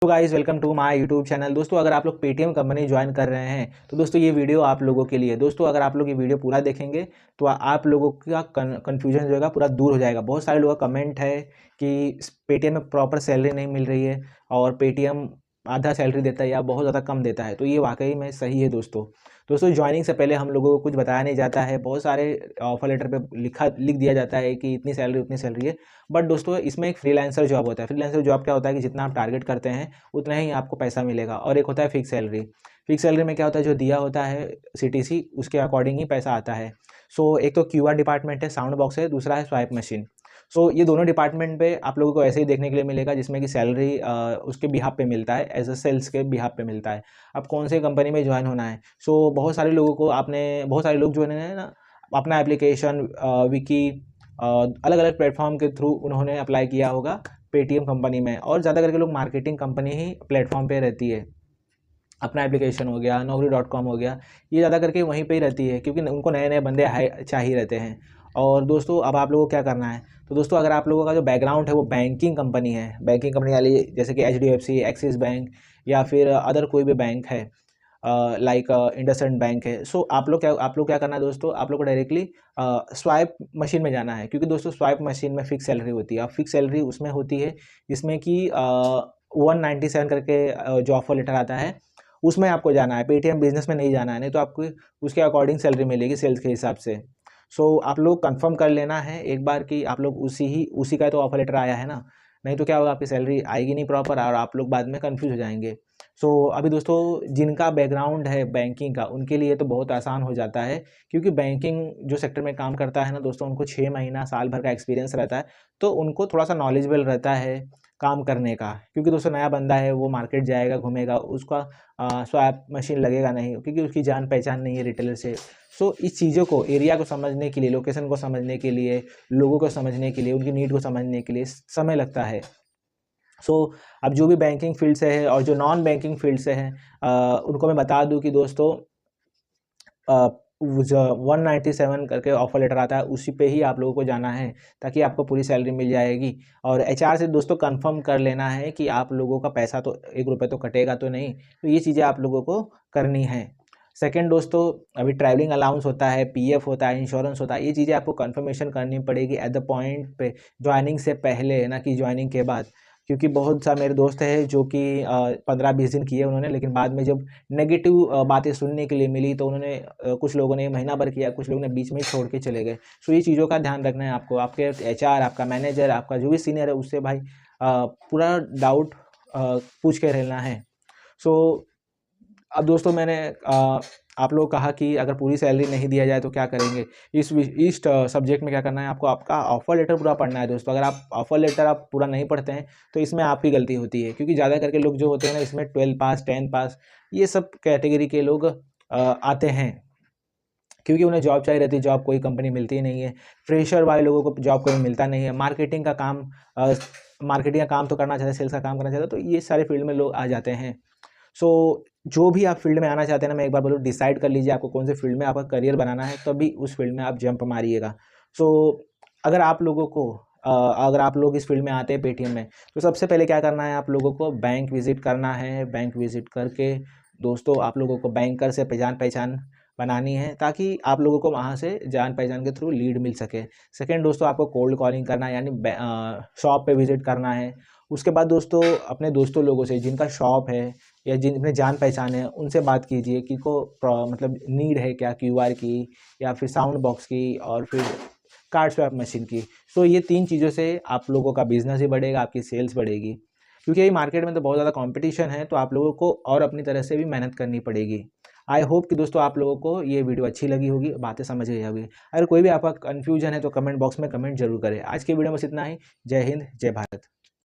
Guys welcome to my YouTube channel. दोस्तों अगर आप लोग पेटीएम कंपनी ज्वाइन कर रहे हैं तो दोस्तों ये वीडियो आप लोगों के लिए। दोस्तों अगर आप लोग ये वीडियो पूरा देखेंगे तो आप लोगों का कन्फ्यूजन जो है पूरा दूर हो जाएगा। बहुत सारे लोगों का कमेंट है कि पेटीएम में प्रॉपर सैलरी नहीं मिल रही है और पेटीएम आधा सैलरी देता है या बहुत ज़्यादा कम देता है। तो ये वाकई में सही है दोस्तों ज्वाइनिंग से पहले हम लोगों को कुछ बताया नहीं जाता है। बहुत सारे ऑफर लेटर पे लिख दिया जाता है कि इतनी सैलरी उतनी सैलरी है। बट दोस्तों इसमें एक फ्रीलांसर जॉब होता है। फ्रीलांसर जॉब क्या होता है कि जितना आप टारगेट करते हैं उतना ही आपको पैसा मिलेगा। और एक होता है फिक्स सैलरी। फिक्स सैलरी में क्या होता है, जो दिया होता है सीटीसी उसके अकॉर्डिंग ही पैसा आता है। सो एक तो क्यूआर डिपार्टमेंट है, साउंड बॉक्स है, दूसरा है स्वाइप मशीन। सो ये दोनों डिपार्टमेंट पे आप लोगों को ऐसे ही देखने के लिए मिलेगा जिसमें कि सैलरी उसके बिहाफ पे मिलता है, एज अ सेल्स के बिहाफ पे मिलता है। अब कौन से कंपनी में ज्वाइन होना है। सो बहुत सारे लोगों को बहुत सारे लोग जो है ना अपना एप्लीकेशन विकी अलग अलग प्लेटफॉर्म के थ्रू उन्होंने अप्लाई किया होगा पेटीएम कंपनी में। और ज़्यादा करके लोग मार्केटिंग कंपनी ही प्लेटफॉर्म पे रहती है। अपना एप्लीकेशन हो गया, naukri.com हो गया, ये ज़्यादा करके वहीं पे ही रहती है क्योंकि उनको नए नए बंदे चाहिए रहते हैं। और दोस्तों अब आप लोगों को क्या करना है, तो दोस्तों अगर आप लोगों का जो बैकग्राउंड है वो बैंकिंग कंपनी है, बैंकिंग कंपनी वाली जैसे कि एचडीएफसी, एक्सिस बैंक या फिर अदर कोई भी बैंक है लाइक इंडसइंड बैंक है। सो आप लोग क्या करना है दोस्तों, आप लोग को डायरेक्टली स्वाइप मशीन में जाना है क्योंकि दोस्तों स्वाइप मशीन में फिक्स सैलरी होती है। अब फिक्स सैलरी उसमें होती है जिसमें कि 197 करके जो ऑफर लेटर आता है उसमें आपको जाना है। पेटीएम बिजनेस में नहीं जाना है, नहीं तो आपको उसके अकॉर्डिंग सैलरी मिलेगी सेल्स के हिसाब से। सो आप लोग कंफर्म कर लेना है एक बार कि आप लोग उसी का तो ऑफर लेटर आया है ना, नहीं तो क्या होगा आपकी सैलरी आएगी नहीं प्रॉपर और आप लोग बाद में कंफ्यूज हो जाएंगे। सो अभी दोस्तों जिनका बैकग्राउंड है बैंकिंग का उनके लिए तो बहुत आसान हो जाता है क्योंकि बैंकिंग जो सेक्टर में काम करता है ना दोस्तों, उनको 6 महीना साल भर का एक्सपीरियंस रहता है। तो उनको थोड़ा सा नॉलेजेबल रहता है काम करने का, क्योंकि दोस्तों नया बंदा है वो मार्केट जाएगा घूमेगा, उसका स्वैप मशीन लगेगा नहीं क्योंकि उसकी जान पहचान नहीं है रिटेलर से। सो इस चीज़ों को, एरिया को समझने के लिए, लोकेशन को समझने के लिए, लोगों को समझने के लिए, उनकी नीड को समझने के लिए समय लगता है। सो अब जो भी बैंकिंग फील्ड से है और जो नॉन बैंकिंग फील्ड से है उनको मैं बता दूं कि दोस्तों 197 करके ऑफर लेटर आता है उसी पे ही आप लोगों को जाना है ताकि आपको पूरी सैलरी मिल जाएगी। और एचआर से दोस्तों कंफर्म कर लेना है कि आप लोगों का पैसा तो 1 रुपये तो कटेगा तो नहीं। तो ये चीज़ें आप लोगों को करनी है। सेकेंड दोस्तों, अभी ट्रैवलिंग अलाउंस होता है, पीएफ होता है, इंश्योरेंस होता है, ये चीज़ें आपको कंफर्मेशन करनी पड़ेगी एट द पॉइंट पे, ज्वाइनिंग से पहले, ना कि ज्वाइनिंग के बाद। क्योंकि बहुत सा मेरे दोस्त हैं जो कि 15-20 दिन किए उन्होंने, लेकिन बाद में जब नेगेटिव बातें सुनने के लिए मिली तो उन्होंने कुछ लोगों ने महीना भर किया, कुछ लोगों ने बीच में ही छोड़ के चले गए। सो ये चीज़ों का ध्यान रखना है आपको। आपके एचआर, आपका मैनेजर, आपका जो भी सीनियर है उससे भाई पूरा डाउट पूछ के रहना है। सो अब दोस्तों मैंने आप लोग कहा कि अगर पूरी सैलरी नहीं दिया जाए तो क्या करेंगे। इस सब्जेक्ट में क्या करना है आपको, आपका ऑफर लेटर पूरा पढ़ना है दोस्तों। अगर आप ऑफर लेटर आप पूरा नहीं पढ़ते हैं तो इसमें आपकी गलती होती है क्योंकि ज़्यादा करके लोग जो होते हैं ना इसमें 12 पास 10 पास ये सब कैटेगरी के लोग आते हैं क्योंकि उन्हें जॉब चाहिए रहती है, जॉब कोई कंपनी मिलती ही नहीं है। फ्रेशर वाले लोगों को जॉब कोई मिलता नहीं है। मार्केटिंग का काम तो करना चाहते हैं, सेल्स का काम करना चाहते हैं, तो ये सारे फील्ड में लोग आ जाते हैं। सो जो भी आप फील्ड में आना चाहते हैं ना, मैं एक बार बोलूँ डिसाइड कर लीजिए आपको कौन से फील्ड में आपका करियर बनाना है, तभी उस फील्ड में आप जंप मारिएगा। सो अगर आप लोग इस फील्ड में आते हैं पेटीएम में, तो सबसे पहले क्या करना है, आप लोगों को बैंक विजिट करना है। बैंक विजिट करके दोस्तों आप लोगों को बैंकर से जान पहचान बनानी है ताकि आप लोगों को वहाँ से जान पहचान के थ्रू लीड मिल सके। सेकेंड दोस्तों, आपको कोल्ड कॉलिंग करना है, यानी शॉप पे विजिट करना है। उसके बाद दोस्तों अपने दोस्तों लोगों से जिनका शॉप है या जिनमें जान पहचान है उनसे बात कीजिए कि मतलब नीड है क्या, क्यूआर की या फिर साउंड बॉक्स की और फिर कार्ड स्वैप मशीन की। सो ये 3 चीज़ों से आप लोगों का बिजनेस ही बढ़ेगा, आपकी सेल्स बढ़ेगी। क्योंकि ये मार्केट में तो बहुत ज़्यादा कंपटीशन है, तो आप लोगों को और अपनी तरह से भी मेहनत करनी पड़ेगी। आई होप कि दोस्तों आप लोगों को ये वीडियो अच्छी लगी होगी, बातें समझ गई होगी। अगर कोई भी आपका कन्फ्यूजन है तो कमेंट बॉक्स में कमेंट जरूर करें। आज की वीडियो में बस इतना ही। जय हिंद, जय भारत।